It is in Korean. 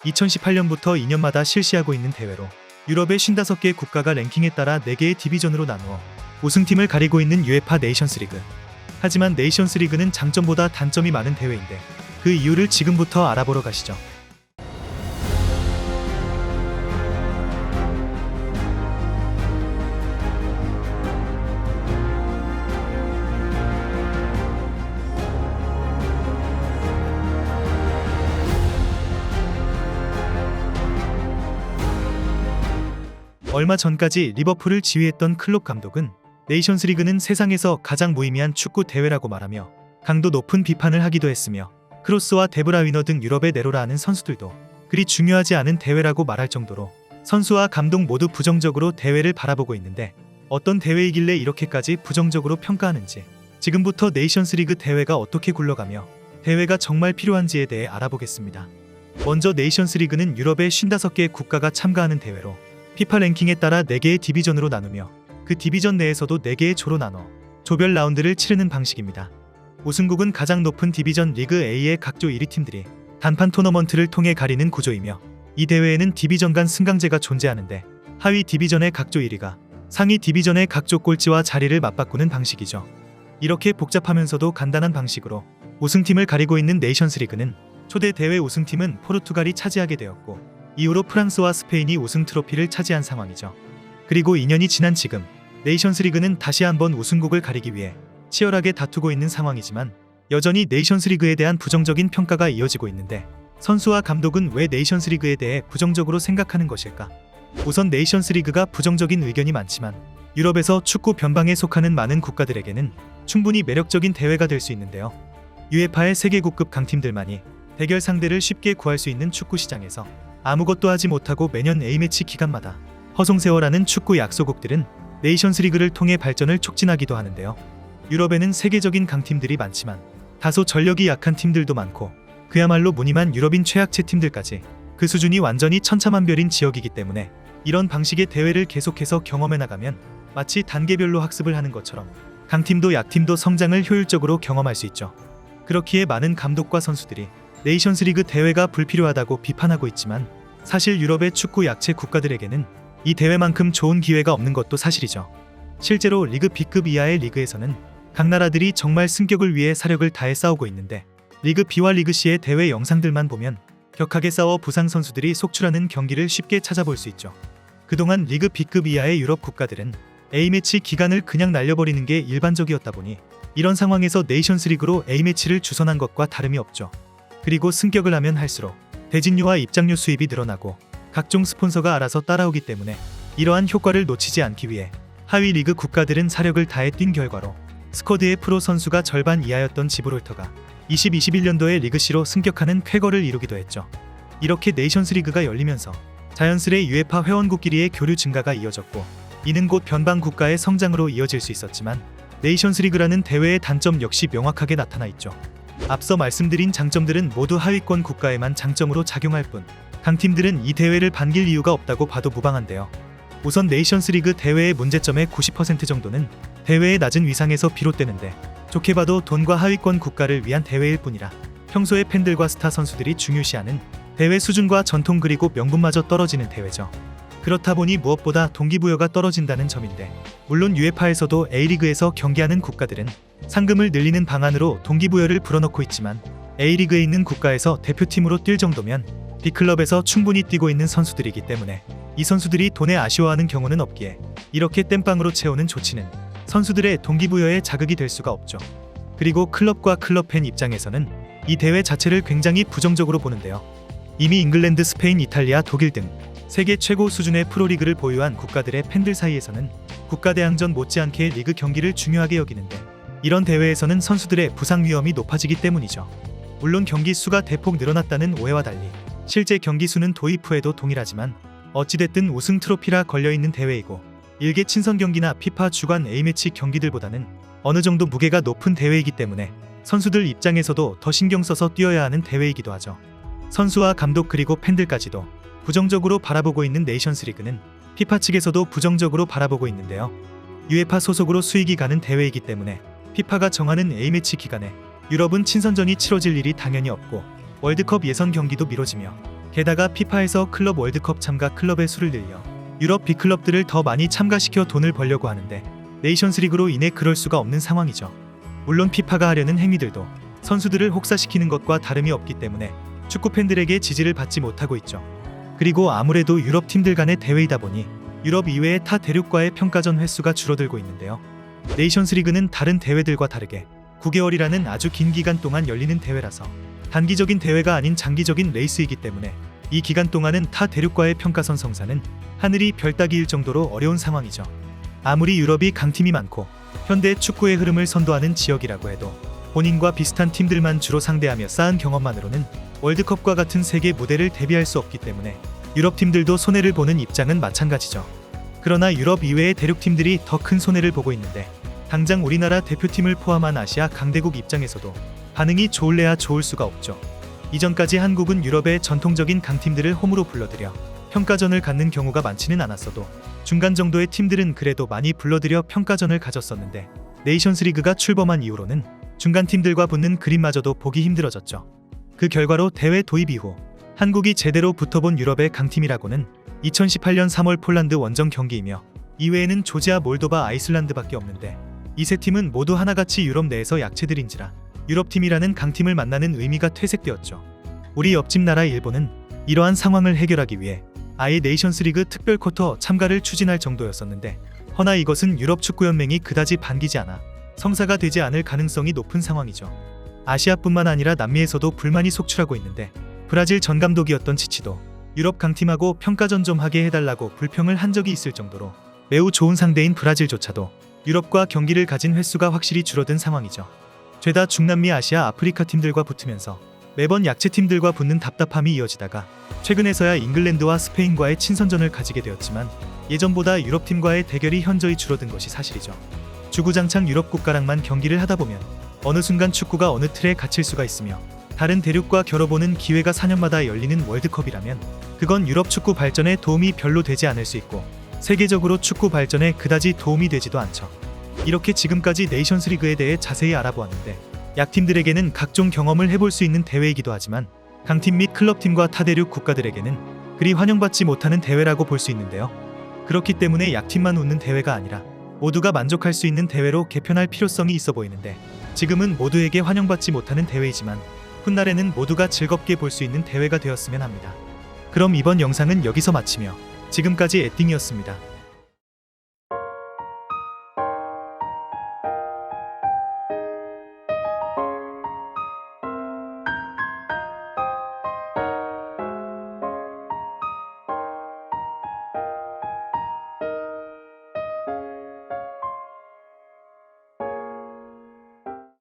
2018년부터 2년마다 실시하고 있는 대회로 유럽의 55개 국가가 랭킹에 따라 4개의 디비전으로 나누어 우승팀을 가리고 있는 UEFA 네이션스 리그. 하지만 네이션스 리그는 장점보다 단점이 많은 대회인데 그 이유를 지금부터 알아보러 가시죠. 얼마 전까지 리버풀을 지휘했던 클롭 감독은 네이션스 리그는 세상에서 가장 무의미한 축구 대회라고 말하며 강도 높은 비판을 하기도 했으며 크로스와 데브라위너 등 유럽의 네로라 하는 선수들도 그리 중요하지 않은 대회라고 말할 정도로 선수와 감독 모두 부정적으로 대회를 바라보고 있는데 어떤 대회이길래 이렇게까지 부정적으로 평가하는지 지금부터 네이션스 리그 대회가 어떻게 굴러가며 대회가 정말 필요한지에 대해 알아보겠습니다. 먼저 네이션스 리그는 유럽의 55개 국가가 참가하는 대회로 피파 랭킹에 따라 4개의 디비전으로 나누며 그 디비전 내에서도 4개의 조로 나눠 조별 라운드를 치르는 방식입니다. 우승국은 가장 높은 디비전 리그 A의 각조 1위 팀들이 단판 토너먼트를 통해 가리는 구조이며 이 대회에는 디비전 간 승강제가 존재하는데 하위 디비전의 각조 1위가 상위 디비전의 각조 꼴찌와 자리를 맞바꾸는 방식이죠. 이렇게 복잡하면서도 간단한 방식으로 우승팀을 가리고 있는 네이션스 리그는 초대 대회 우승팀은 포르투갈이 차지하게 되었고 이후로 프랑스와 스페인이 우승 트로피를 차지한 상황이죠. 그리고 2년이 지난 지금 네이션스 리그는 다시 한번 우승국을 가리기 위해 치열하게 다투고 있는 상황이지만 여전히 네이션스 리그에 대한 부정적인 평가가 이어지고 있는데 선수와 감독은 왜 네이션스 리그에 대해 부정적으로 생각하는 것일까? 우선 네이션스 리그가 부정적인 의견이 많지만 유럽에서 축구 변방에 속하는 많은 국가들에게는 충분히 매력적인 대회가 될 수 있는데요. UEFA의 세계국급 강팀들만이 대결 상대를 쉽게 구할 수 있는 축구 시장에서 아무것도 하지 못하고 매년 A매치 기간마다 허송세월하는 축구 약소국들은 네이션스 리그를 통해 발전을 촉진하기도 하는데요. 유럽에는 세계적인 강팀들이 많지만 다소 전력이 약한 팀들도 많고 그야말로 무늬만 유럽인 최약체 팀들까지 그 수준이 완전히 천차만별인 지역이기 때문에 이런 방식의 대회를 계속해서 경험해 나가면 마치 단계별로 학습을 하는 것처럼 강팀도 약팀도 성장을 효율적으로 경험할 수 있죠. 그렇기에 많은 감독과 선수들이 네이션스 리그 대회가 불필요하다고 비판하고 있지만 사실 유럽의 축구 약체 국가들에게는 이 대회만큼 좋은 기회가 없는 것도 사실이죠. 실제로 리그 B급 이하의 리그에서는 각 나라들이 정말 승격을 위해 사력을 다해 싸우고 있는데 리그 B와 리그 C의 대회 영상들만 보면 격하게 싸워 부상 선수들이 속출하는 경기를 쉽게 찾아볼 수 있죠. 그동안 리그 B급 이하의 유럽 국가들은 A매치 기간을 그냥 날려버리는 게 일반적이었다 보니 이런 상황에서 네이션스 리그로 A매치를 주선한 것과 다름이 없죠. 그리고 승격을 하면 할수록 대진료와 입장료 수입이 늘어나고 각종 스폰서가 알아서 따라오기 때문에 이러한 효과를 놓치지 않기 위해 하위 리그 국가들은 사력을 다해 뛴 결과로 스쿼드의 프로 선수가 절반 이하였던 지브롤터가 2021년도에 리그 C로 승격하는 쾌거를 이루기도 했죠. 이렇게 네이션스 리그가 열리면서 자연스레 UEFA 회원국끼리의 교류 증가가 이어졌고 이는 곧 변방 국가의 성장으로 이어질 수 있었지만 네이션스 리그라는 대회의 단점 역시 명확하게 나타나 있죠. 앞서 말씀드린 장점들은 모두 하위권 국가에만 장점으로 작용할 뿐 강팀들은 이 대회를 반길 이유가 없다고 봐도 무방한데요. 우선 네이션스 리그 대회의 문제점의 90% 정도는 대회의 낮은 위상에서 비롯되는데 좋게 봐도 돈과 하위권 국가를 위한 대회일 뿐이라 평소에 팬들과 스타 선수들이 중요시하는 대회 수준과 전통 그리고 명분마저 떨어지는 대회죠. 그렇다 보니 무엇보다 동기부여가 떨어진다는 점인데 물론 UEFA에서도 A리그에서 경기하는 국가들은 상금을 늘리는 방안으로 동기부여를 불어넣고 있지만 A리그에 있는 국가에서 대표팀으로 뛸 정도면 B클럽에서 충분히 뛰고 있는 선수들이기 때문에 이 선수들이 돈에 아쉬워하는 경우는 없기에 이렇게 땜빵으로 채우는 조치는 선수들의 동기부여에 자극이 될 수가 없죠. 그리고 클럽과 클럽 팬 입장에서는 이 대회 자체를 굉장히 부정적으로 보는데요. 이미 잉글랜드, 스페인, 이탈리아, 독일 등 세계 최고 수준의 프로리그를 보유한 국가들의 팬들 사이에서는 국가대항전 못지않게 리그 경기를 중요하게 여기는데 이런 대회에서는 선수들의 부상 위험이 높아지기 때문이죠. 물론 경기 수가 대폭 늘어났다는 오해와 달리 실제 경기 수는 도입 후에도 동일하지만 어찌됐든 우승 트로피라 걸려있는 대회이고 일개 친선 경기나 피파 주간 A매치 경기들보다는 어느 정도 무게가 높은 대회이기 때문에 선수들 입장에서도 더 신경 써서 뛰어야 하는 대회이기도 하죠. 선수와 감독 그리고 팬들까지도 부정적으로 바라보고 있는 네이션스 리그는 피파 측에서도 부정적으로 바라보고 있는데요. UEFA 소속으로 수익이 가는 대회이기 때문에 피파가 정하는 A매치 기간에 유럽은 친선전이 치러질 일이 당연히 없고 월드컵 예선 경기도 미뤄지며 게다가 피파에서 클럽 월드컵 참가 클럽의 수를 늘려 유럽 B클럽들을 더 많이 참가시켜 돈을 벌려고 하는데 네이션스 리그로 인해 그럴 수가 없는 상황이죠. 물론 피파가 하려는 행위들도 선수들을 혹사시키는 것과 다름이 없기 때문에 축구 팬들에게 지지를 받지 못하고 있죠. 그리고 아무래도 유럽 팀들 간의 대회이다 보니 유럽 이외의 타 대륙과의 평가전 횟수가 줄어들고 있는데요. 네이션스 리그는 다른 대회들과 다르게 9개월이라는 아주 긴 기간 동안 열리는 대회라서 단기적인 대회가 아닌 장기적인 레이스이기 때문에 이 기간 동안은 타 대륙과의 평가선 성사는 하늘이 별 따기일 정도로 어려운 상황이죠. 아무리 유럽이 강팀이 많고 현대 축구의 흐름을 선도하는 지역이라고 해도 본인과 비슷한 팀들만 주로 상대하며 쌓은 경험만으로는 월드컵과 같은 세계 무대를 대비할 수 없기 때문에 유럽 팀들도 손해를 보는 입장은 마찬가지죠. 그러나 유럽 이외의 대륙 팀들이 더 큰 손해를 보고 있는데 당장 우리나라 대표팀을 포함한 아시아 강대국 입장에서도 반응이 좋을래야 좋을 수가 없죠. 이전까지 한국은 유럽의 전통적인 강팀들을 홈으로 불러들여 평가전을 갖는 경우가 많지는 않았어도 중간 정도의 팀들은 그래도 많이 불러들여 평가전을 가졌었는데 네이션스 리그가 출범한 이후로는 중간 팀들과 붙는 그림마저도 보기 힘들어졌죠. 그 결과로 대회 도입 이후 한국이 제대로 붙어본 유럽의 강팀이라고는 2018년 3월 폴란드 원정 경기이며 이외에는 조지아, 몰도바, 아이슬란드밖에 없는데 이 세 팀은 모두 하나같이 유럽 내에서 약체들인지라 유럽팀이라는 강팀을 만나는 의미가 퇴색되었죠. 우리 옆집 나라 일본은 이러한 상황을 해결하기 위해 아예 네이션스 리그 특별 쿼터 참가를 추진할 정도였었는데 허나 이것은 유럽 축구연맹이 그다지 반기지 않아 성사가 되지 않을 가능성이 높은 상황이죠. 아시아뿐만 아니라 남미에서도 불만이 속출하고 있는데 브라질 전 감독이었던 치치도 유럽 강팀하고 평가전 좀 하게 해달라고 불평을 한 적이 있을 정도로 매우 좋은 상대인 브라질조차도 유럽과 경기를 가진 횟수가 확실히 줄어든 상황이죠. 죄다 중남미, 아시아, 아프리카 팀들과 붙으면서 매번 약체 팀들과 붙는 답답함이 이어지다가 최근에서야 잉글랜드와 스페인과의 친선전을 가지게 되었지만 예전보다 유럽팀과의 대결이 현저히 줄어든 것이 사실이죠. 주구장창 유럽 국가랑만 경기를 하다 보면 어느 순간 축구가 어느 틀에 갇힐 수가 있으며 다른 대륙과 겨뤄보는 기회가 4년마다 열리는 월드컵이라면 그건 유럽 축구 발전에 도움이 별로 되지 않을 수 있고 세계적으로 축구 발전에 그다지 도움이 되지도 않죠. 이렇게 지금까지 네이션스 리그에 대해 자세히 알아보았는데 약팀들에게는 각종 경험을 해볼 수 있는 대회이기도 하지만 강팀 및 클럽팀과 타대륙 국가들에게는 그리 환영받지 못하는 대회라고 볼 수 있는데요. 그렇기 때문에 약팀만 웃는 대회가 아니라 모두가 만족할 수 있는 대회로 개편할 필요성이 있어 보이는데 지금은 모두에게 환영받지 못하는 대회이지만 훗날에는 모두가 즐겁게 볼 수 있는 대회가 되었으면 합니다. 그럼 이번 영상은 여기서 마치며 지금까지 에띵이었습니다.